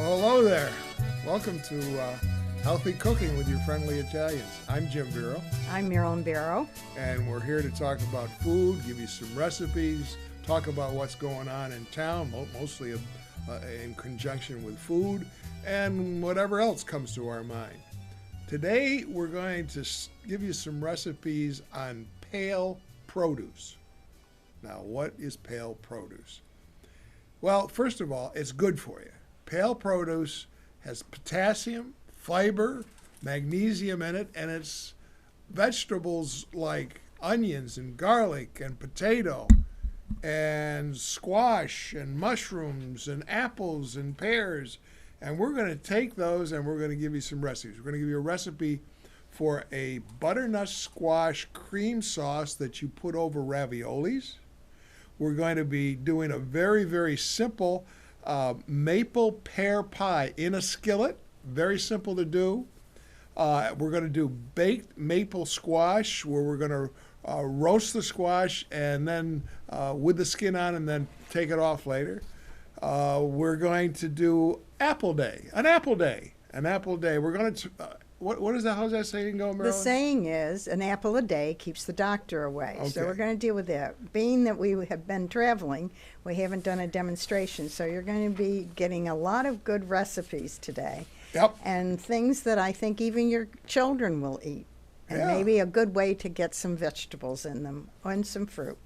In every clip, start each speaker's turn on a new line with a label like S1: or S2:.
S1: Well, hello there. Welcome to Healthy Cooking with your friendly Italians. I'm Jim Vero.
S2: I'm Marilyn Barrow.
S1: And we're here to talk about food, give you some recipes, talk about what's going on in town, mostly in conjunction with food, and whatever else comes to our mind. Today, we're going to give you some recipes on pale produce. Now, what is pale produce? Well, first of all, it's good for you. Pale produce has potassium, fiber, magnesium in it, and it's vegetables like onions and garlic and potato and squash and mushrooms and apples and pears. And we're going to take those and we're going to give you some recipes. We're going to give you a recipe for a butternut squash cream sauce that you put over raviolis. We're going to be doing a very, very simple maple pear pie in a skillet. Very simple to do. We're going to do baked maple squash where we're going to roast the squash and then with the skin on and then take it off later. We're going to do apple day. We're going to, what is that? How's that saying go, Marilyn?
S2: The saying is, an apple a day keeps the doctor away.
S1: Okay.
S2: So we're going to deal with that. Being that we have been traveling, we haven't done a demonstration. So you're going to be getting a lot of good recipes today.
S1: Yep.
S2: And things that I think even your children will eat. And maybe a good way to get some vegetables in them and some fruit.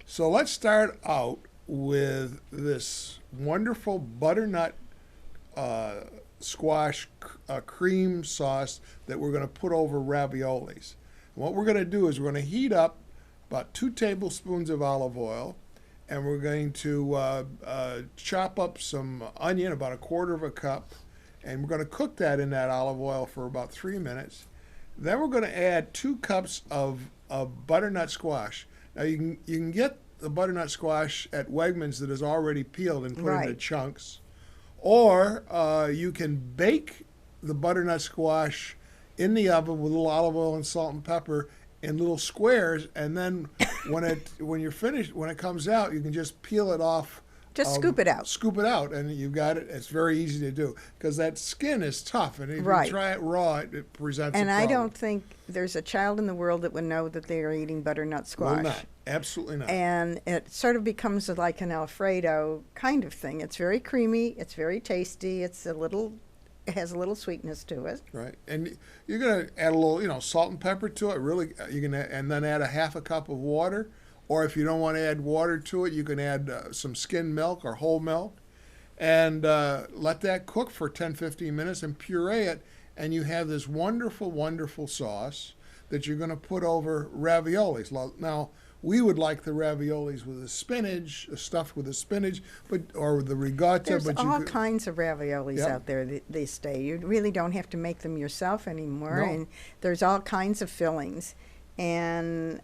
S1: So let's start out with this wonderful butternut squash cream sauce that we're going to put over raviolis. And what we're going to do is we're going to heat up about 2 tablespoons of olive oil, and we're going to chop up some onion, about 1/4 cup, and we're going to cook that in that olive oil for about 3 minutes. Then we're going to add 2 cups of butternut squash. Now you can get the butternut squash at Wegmans that is already peeled and put into chunks. Or you can bake the butternut squash in the oven with a little olive oil and salt and pepper in little squares, and then when you're finished, when it comes out, you can just peel it off.
S2: Just scoop it out.
S1: Scoop it out, and you've got it. It's very easy to do because that skin is tough, and if you try it raw, it presents a problem.
S2: And I don't think there's a child in the world that would know that they are eating butternut squash.
S1: Will not. Absolutely not.
S2: And it sort of becomes like an Alfredo kind of thing. It's very creamy. It's very tasty. It has a little sweetness to it.
S1: Right, and you're gonna add a little, salt and pepper to it. Really, and then add 1/2 cup of water. Or if you don't want to add water to it, you can add some skim milk or whole milk, and let that cook for 10-15 minutes and puree it, and you have this wonderful, wonderful sauce that you're going to put over raviolis. Now, we would like the raviolis with the spinach, stuffed with the spinach, or with the ricotta.
S2: There's all kinds of raviolis out there this day. You really don't have to make them yourself anymore, and there's all kinds of fillings. And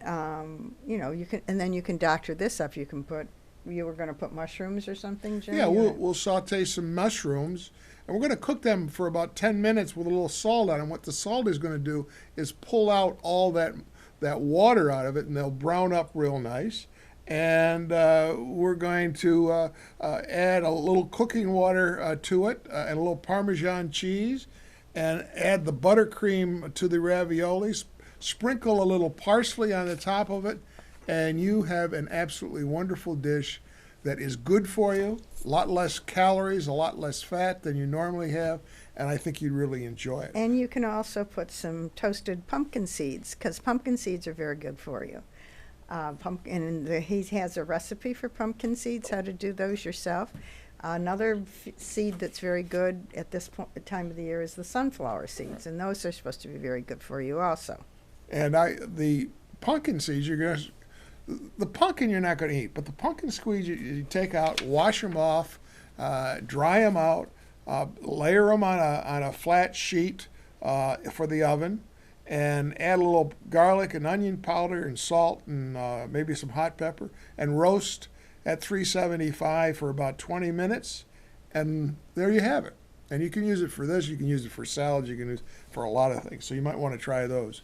S2: you can, and then you can doctor this up. You were going to put mushrooms or something, Jim?
S1: Yeah, we'll saute some mushrooms, and we're going to cook them for about 10 minutes with a little salt on them. What the salt is going to do is pull out all that water out of it, and they'll brown up real nice. And we're going to add a little cooking water to it, and a little Parmesan cheese, and add the buttercream to the raviolis. Sprinkle a little parsley on the top of it, and you have an absolutely wonderful dish that is good for you, a lot less calories, a lot less fat than you normally have, and I think you'd really enjoy it.
S2: And you can also put some toasted pumpkin seeds, because pumpkin seeds are very good for you. He has a recipe for pumpkin seeds, how to do those yourself. Another seed that's very good at this time of the year is the sunflower seeds, and those are supposed to be very good for you also.
S1: And the pumpkin seeds, the pumpkin you're not going to eat, but the pumpkin seeds you take out, wash them off, dry them out, layer them on a flat sheet for the oven, and add a little garlic and onion powder and salt and maybe some hot pepper, and roast at 375 for about 20 minutes, and there you have it. And you can use it for this, you can use it for salads, you can use it for a lot of things, so you might want to try those.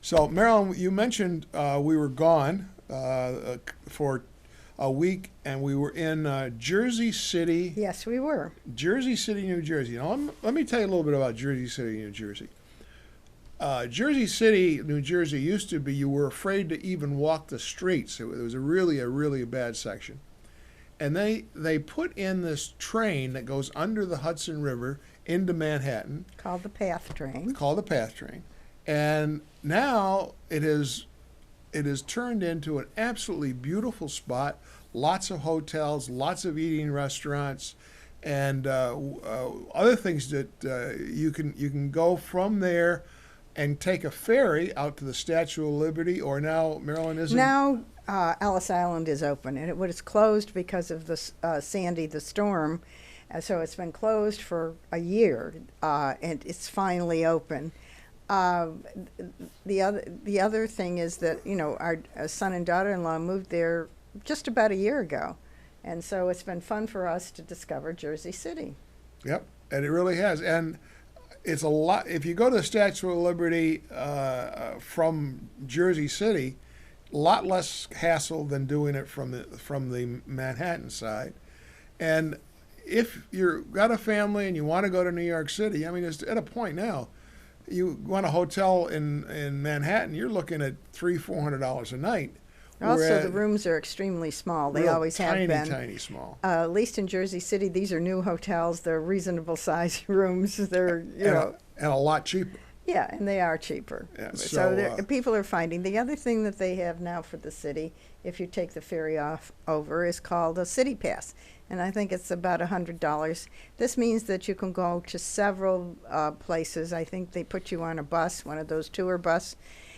S1: So, Marilyn, you mentioned we were gone for a week, and we were in Jersey City.
S2: Yes, we were.
S1: Jersey City, New Jersey. Now, let me tell you a little bit about Jersey City, New Jersey. Jersey City, New Jersey used to be, you were afraid to even walk the streets. It was a really bad section. And they put in this train that goes under the Hudson River into Manhattan.
S2: Called the PATH train.
S1: Called the PATH train. And now it is turned into an absolutely beautiful spot. Lots of hotels, lots of eating restaurants, and other things that you can go from there and take a ferry out to the Statue of Liberty, or now, Marilyn, isn't...
S2: Now Ellis Island is open, and it was closed because of the Sandy, the storm. So it's been closed for a year, and it's finally open. The other thing is that, you know, our son and daughter-in-law moved there just about a year ago, and so it's been fun for us to discover Jersey City.
S1: Yep, and it really has. And it's a lot. If you go to the Statue of Liberty from Jersey City, a lot less hassle than doing it from the Manhattan side. And if you've got a family and you want to go to New York City, I mean, it's at a point now. You want a hotel in Manhattan, you're looking at $300-400 a night.
S2: Also, the rooms are extremely small. They always have been.
S1: Tiny, small.
S2: At least in Jersey City, these are new hotels. They're reasonable size rooms. They're,
S1: and a lot cheaper.
S2: Yeah, and they are cheaper.
S1: Yeah,
S2: so people are finding. The other thing that they have now for the city, if you take the ferry over, is called a city pass. And I think it's about $100. This means that you can go to several places. I think they put you on a bus, one of those tour bus,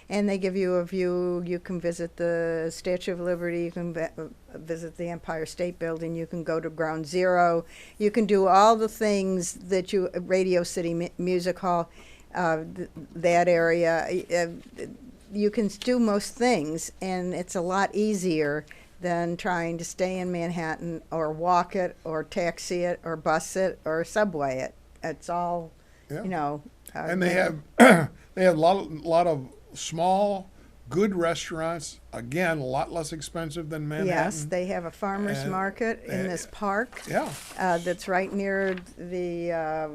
S2: and they give you a view. You can visit the Statue of Liberty. You can visit the Empire State Building. You can go to Ground Zero. You can do all the things that Radio City Music Hall, that area. You can do most things, and it's a lot easier than trying to stay in Manhattan or walk it or taxi it or bus it or subway it. It's all, you know.
S1: And they have a lot of small, good restaurants. Again, a lot less expensive than Manhattan.
S2: Yes, they have a farmer's market in this park.
S1: Yeah.
S2: That's right near the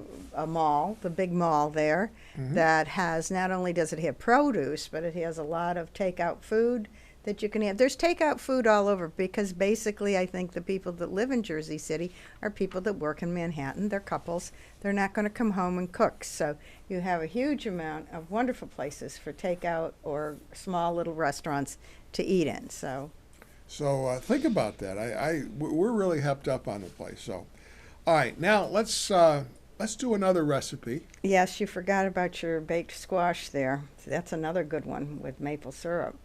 S2: mall, the big mall there. Mm-hmm. That has, not only does it have produce, but it has a lot of takeout food that you can have. There's takeout food all over, because basically I think the people that live in Jersey City are people that work in Manhattan. They're couples. They're not going to come home and cook. So you have a huge amount of wonderful places for takeout or small little restaurants to eat in. So
S1: think about that. We're really hepped up on the place. So, all right, now let's do another recipe.
S2: Yes, you forgot about your baked squash there. That's another good one with maple syrup.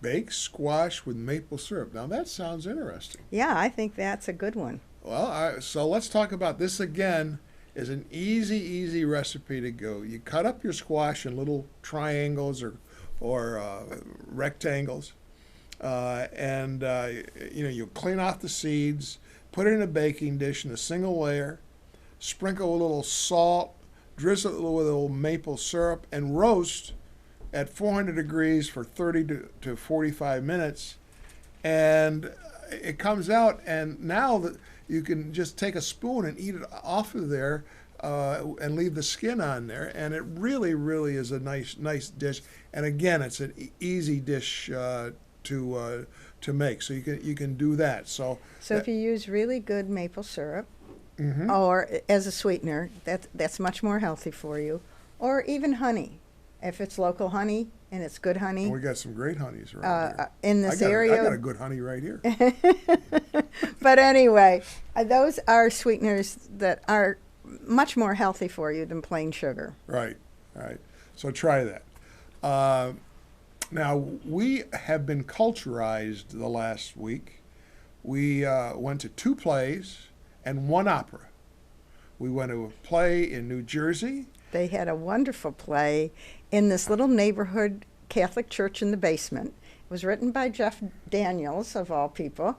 S1: Baked squash with maple syrup. Now that sounds interesting.
S2: Yeah, I think that's a good one.
S1: Well, so let's talk about this again. Is an easy recipe to go. You cut up your squash in little triangles or rectangles, and you clean off the seeds, put it in a baking dish in a single layer, sprinkle a little salt, drizzle it with a little maple syrup, and roast at 400 degrees for 30 to 45 minutes, and it comes out, and now that you can just take a spoon and eat it off of there and leave the skin on there, and it really is a nice dish. And again, it's an easy dish to make, so you can do that. So
S2: if you use really good maple syrup,
S1: mm-hmm.
S2: or as a sweetener, that's much more healthy for you, or even honey. If it's local honey and it's good honey.
S1: We got some great honeys around here.
S2: In this area.
S1: I got a good honey right here.
S2: But anyway, those are sweeteners that are much more healthy for you than plain sugar.
S1: Right. So try that. Now, we have been culturized the last week. We went to 2 plays and 1 opera. We went to a play in New Jersey.
S2: They had a wonderful play in this little neighborhood Catholic church in the basement. It was written by Jeff Daniels, of all people,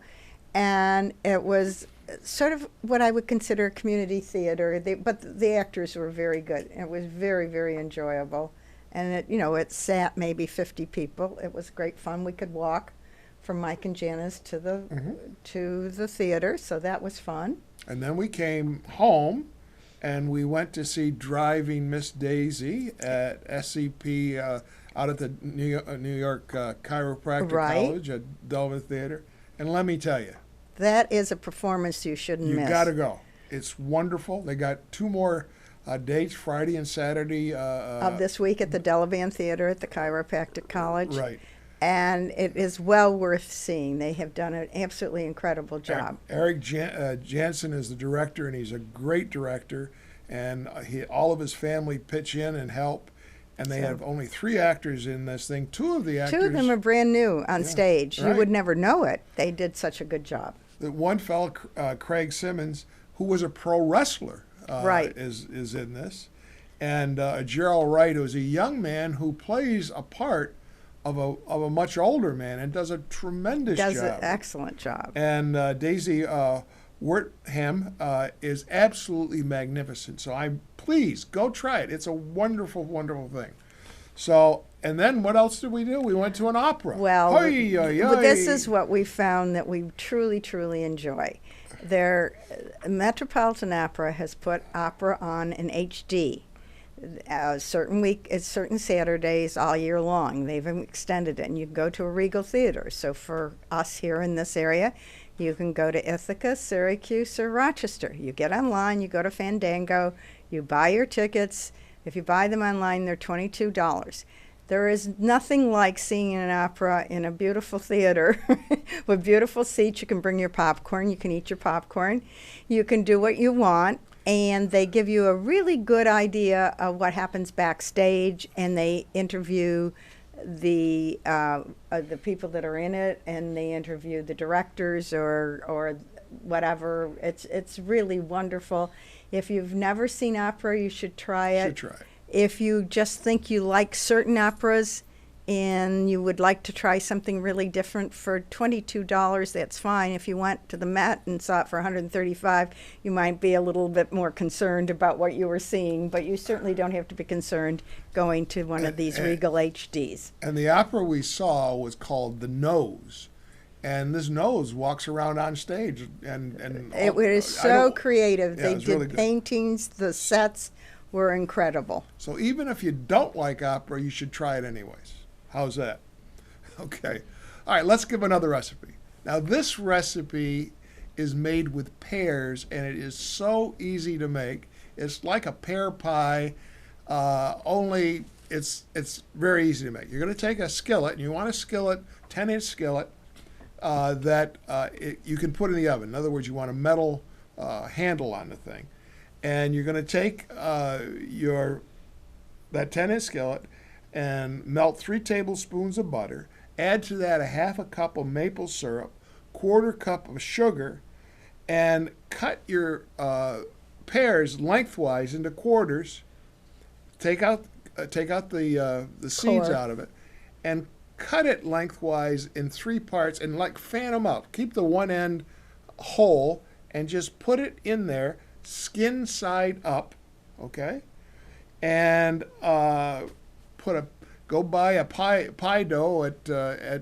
S2: and it was sort of what I would consider a community theater. But the actors were very good. It was very enjoyable, and it sat maybe 50 people. It was great fun. We could walk from Mike and Janice to the
S1: Mhm.
S2: to the theater, so that was fun.
S1: And then we came home and we went to see Driving Miss Daisy at SCP out at the New York Chiropractic
S2: Right.
S1: College at Delva Theater. And let me tell you,
S2: That is a performance you shouldn't
S1: you
S2: miss.
S1: got to go. It's wonderful. They got 2 more dates, Friday and Saturday.
S2: Of this week at the Delavan Theater at the Chiropractic College.
S1: Right.
S2: And it is well worth seeing. They have done an absolutely incredible job.
S1: Eric Jansen is the director, and he's a great director. And all of his family pitch in and help. And they have only 3 actors in this thing. 2 of the actors.
S2: 2 of them are brand new on stage.
S1: right.
S2: You would never know it. They did such a good job.
S1: The one fellow, Craig Simmons, who was a pro wrestler,
S2: Right.
S1: is in this. And Gerald Wright, who's a young man who plays a part of a much older man and does a tremendous
S2: Does
S1: job.
S2: an excellent job.
S1: And Daisy Wertham is absolutely magnificent. So please go try it. It's a wonderful, wonderful thing. So, and then what else did we do? We went to an opera.
S2: Well,
S1: Hoy, hoy, hoy.
S2: this is what we found that we truly, truly enjoy. Metropolitan Opera has put opera on in HD. Certain Saturdays all year long. They've extended it, and you can go to a Regal Theater. So for us here in this area, you can go to Ithaca, Syracuse, or Rochester. You get online, you go to Fandango, you buy your tickets. If you buy them online, they're $22. There is nothing like seeing an opera in a beautiful theater with beautiful seats. You can bring your popcorn. You can eat your popcorn. You can do what you want. And they give you a really good idea of what happens backstage, and they interview the people that are in it, and they interview the directors or whatever. It's really wonderful. If you've never seen opera, you should try it.
S1: Should try it.
S2: If you just think you like certain operas and you would like to try something really different for $22, that's fine. If you went to the Met and saw it for $135, you might be a little bit more concerned about what you were seeing, but you certainly don't have to be concerned going to one of these Regal HDs.
S1: And the opera we saw was called The Nose. And this nose walks around on stage. And
S2: It was so creative.
S1: Yeah,
S2: They
S1: it was really
S2: did
S1: good.
S2: paintings, the sets were incredible.
S1: So even if you don't like opera, you should try it anyways. How's that? Okay. All right, let's give another recipe. Now, this recipe is made with pears, and it is so easy to make. It's like a pear pie, only it's very easy to make. You're going to take a skillet, and you want a skillet, 10-inch skillet, that you can put in the oven. In other words, you want a metal handle on the thing. And you're going to take that 10-inch skillet and melt 3 tablespoons of butter. Add to that a 1/2 cup of maple syrup, 1/4 cup of sugar, and cut your pears lengthwise into quarters. Take out the seeds
S2: Core.
S1: out of it, and cut it lengthwise in 3 parts, and fan them out. Keep the one end whole, and just put it in there, skin side up, okay? And go buy a pie dough at the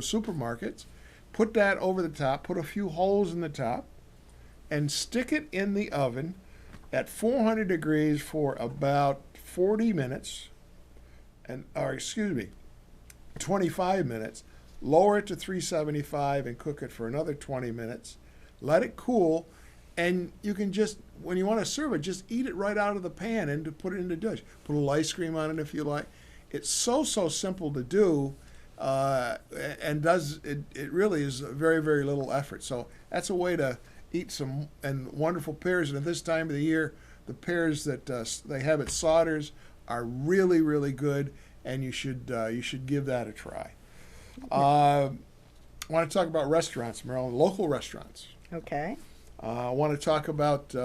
S1: supermarkets. Put that over the top. Put a few holes in the top, and stick it in the oven at 400 degrees for about 40 minutes, 25 minutes. Lower it to 375 and cook it for another 20 minutes. Let it cool, and you can just, when you want to serve it, just eat it right out of the pan and to put it in the dish. Put a little ice cream on it if you like. It's so simple to do, and it really is very, very little effort. So that's a way to eat some wonderful pears. And at this time of the year, the pears that they have at Sauter's are really, really good, and you should give that a try. I want to talk about restaurants, Marilyn, local restaurants.
S2: Okay.
S1: I want to talk about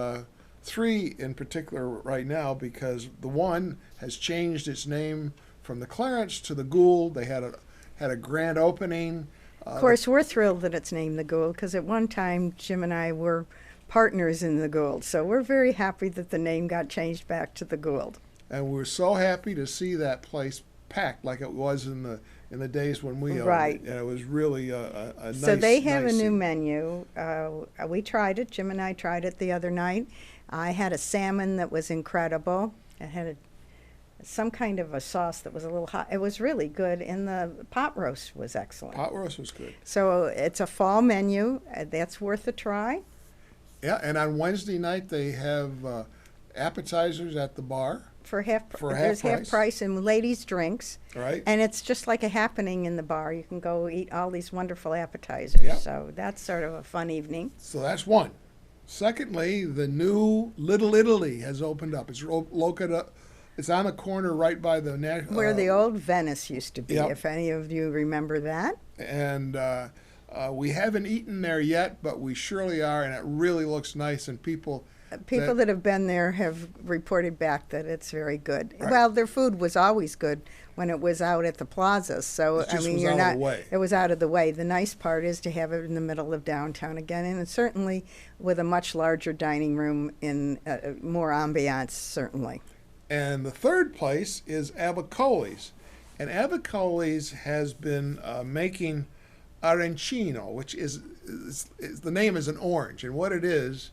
S1: 3 in particular right now, because the one has changed its name from the Clarence to the Gould. They had a grand opening.
S2: Of course, we're thrilled that it's named the Gould, because at one time Jim and I were partners in the Gould. So we're very happy that the name got changed back to the Gould.
S1: And we're so happy to see that place packed like it was in the days when we owned
S2: Right.
S1: it. And it was really a nice.
S2: So they have
S1: nice
S2: a new
S1: seat.
S2: menu. We tried it. Jim and I tried it the other night. I had a salmon that was incredible. It had some kind of a sauce that was a little hot. It was really good, and the pot roast was excellent.
S1: Pot roast was good.
S2: So it's a fall menu. That's worth a try.
S1: Yeah, and on Wednesday night they have appetizers at the bar.
S2: For half,
S1: For half
S2: there's half
S1: price.
S2: price and ladies' drinks.
S1: Right.
S2: And it's just like a happening in the bar. You can go eat all these wonderful appetizers.
S1: Yep.
S2: So that's sort of a fun evening.
S1: So that's one. Secondly, the new Little Italy has opened up. It's located. It's on the corner right by the
S2: Where the old Venice used to be,
S1: Yep.
S2: if any of you remember that.
S1: And we haven't eaten there yet, but we surely are, and it really looks nice. And people
S2: That have been there have reported back that it's very good.
S1: Right.
S2: Well, their food was always good when it was out at the plaza. So
S1: It just
S2: I mean,
S1: was
S2: you're
S1: out of
S2: not.
S1: the way.
S2: It was out of the way. The nice part is to have it in the middle of downtown again, and it's certainly with a much larger dining room in more ambiance, certainly.
S1: And the third place is Abicoli's. And Abicoli's has been making arancino, which is the name is an orange. And what it is,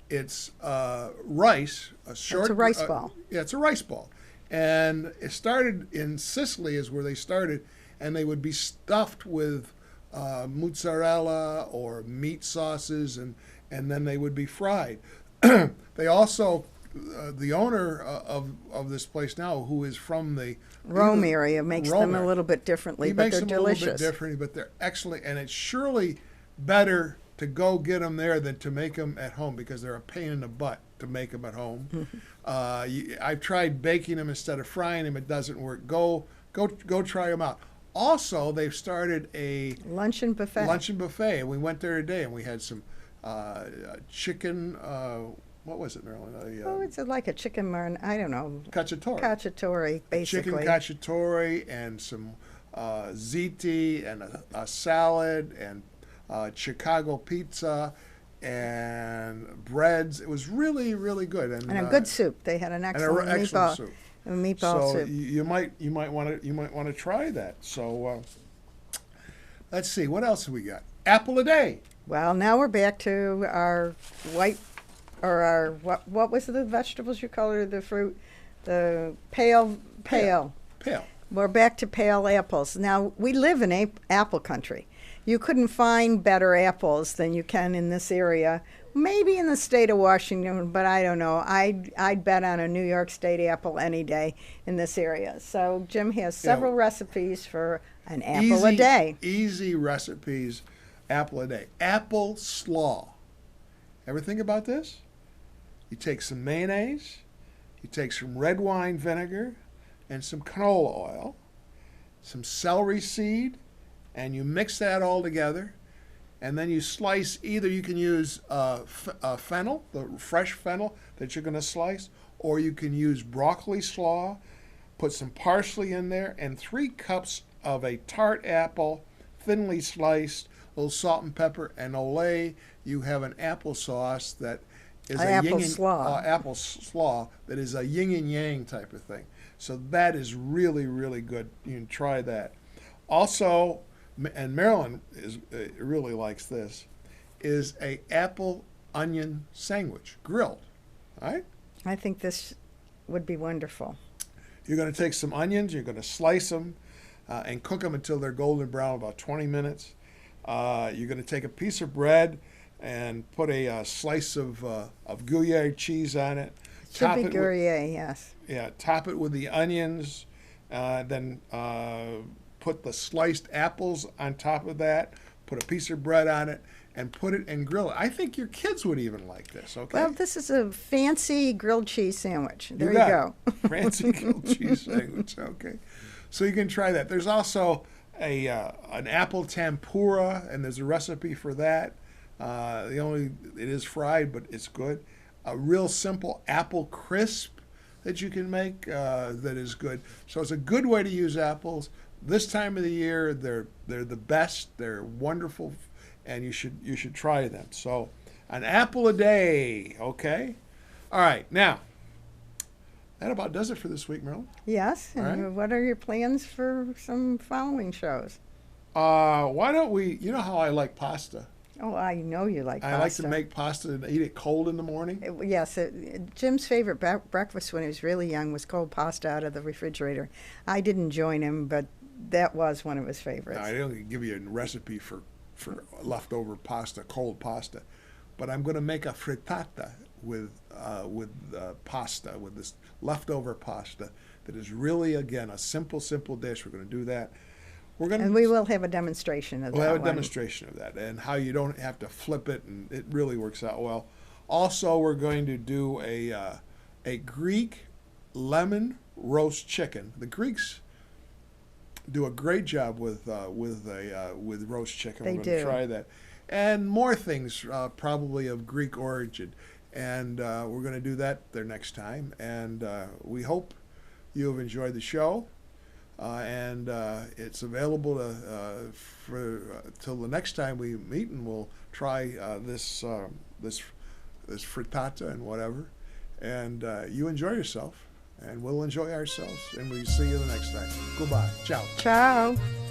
S1: it's rice, a short.
S2: It's a rice ball.
S1: Yeah, it's a rice ball. And it started in Sicily is where they started, and they would be stuffed with mozzarella or meat sauces, and then they would be fried. They also the owner of this place now, who is from the
S2: Rome area, makes
S1: Rome
S2: them a
S1: area.
S2: little bit differently,
S1: He
S2: but
S1: makes
S2: they're
S1: them
S2: delicious.
S1: a little bit differently, but they're excellent, and it's surely better to go get them there than to make them at home because they're a pain in the butt to make them at home. I've tried baking them instead of frying them; it doesn't work. Go try them out. Also, they've started a
S2: Luncheon buffet.
S1: luncheon buffet, and we went there today, and we had some chicken. What was it, Marilyn?
S2: It's like a chicken marin. I don't know.
S1: Cacciatore.
S2: Cacciatore, basically.
S1: Chicken cacciatore and some ziti and a salad and Chicago pizza and breads. It was really, really good.
S2: And a good soup. They had an
S1: and
S2: excellent
S1: an excellent
S2: meatball,
S1: soup.
S2: a meatball
S1: So
S2: soup.
S1: you might want to try that. So let's see, what else have we got? Apple a day.
S2: Well, now we're back to our white, or our what was the vegetables you call it? The fruit, the pale.
S1: Pale.
S2: We're back to pale apples. Now we live in apple country. You couldn't find better apples than you can in this area. Maybe in the state of Washington, but I don't know. I'd bet on a New York State apple any day in this area. So Jim has several recipes for an apple a day.
S1: Easy recipes, apple a day. Apple slaw. Ever think about this? You take some mayonnaise, you take some red wine vinegar, and some canola oil, some celery seed, and you mix that all together. And then you slice, either you can use fennel, the fresh fennel that you're going to slice, or you can use broccoli slaw, put some parsley in there, and 3 cups of a tart apple, thinly sliced, a little salt and pepper, and olé. You have an applesauce that is
S2: Apple slaw.
S1: apple slaw that is a yin and yang type of thing. So that is really, really good. You can try that. Also, and Marilyn really likes this, is a apple onion sandwich, grilled. All right?
S2: I think this would be wonderful.
S1: You're going to take some onions, you're going to slice them and cook them until they're golden brown, about 20 minutes. You're going to take a piece of bread and put a slice of Gruyere cheese on it.
S2: Should be Gruyere, yes.
S1: Yeah, top it with the onions, then put the sliced apples on top of that, put a piece of bread on it, and put it and grill it. I think your kids would even like this, okay?
S2: Well, this is a fancy grilled cheese sandwich. There you
S1: got
S2: go.
S1: it. Fancy grilled cheese sandwich, okay. So you can try that. There's also an apple tempura, and there's a recipe for that. It is fried, but it's good. A real simple apple crisp that you can make that is good. So it's a good way to use apples. This time of the year, they're the best. They're wonderful, and you should try them. So an apple a day, okay? All right, now That about does it for this week, Marilyn.
S2: Yes.
S1: All
S2: And
S1: right.
S2: what are your plans for some following shows?
S1: Why don't we? You know how I like pasta.
S2: Oh, I know you like
S1: I
S2: pasta.
S1: like to make pasta and eat it cold in the morning.
S2: Yes, Jim's favorite breakfast when he was really young was cold pasta out of the refrigerator. I didn't join him, but that was one of his favorites.
S1: I don't give you a recipe for leftover pasta, cold pasta, but I'm going to make a frittata with pasta, with this leftover pasta that is really, again, a simple dish. We're going to do that. We're going to,
S2: And we will have a demonstration of that.
S1: we'll have a
S2: one.
S1: demonstration of that and how you don't have to flip it, and it really works out well. Also, we're going to do a Greek lemon roast chicken. The Greeks do a great job with roast chicken.
S2: They
S1: We're going to
S2: do.
S1: try that, and more things probably of Greek origin, and we're going to do that there next time. And we hope you have enjoyed the show, and it's available till the next time we meet, and we'll try this frittata and whatever. And you enjoy yourself, and we'll enjoy ourselves, and we'll see you the next time. Goodbye. Ciao.
S2: Ciao.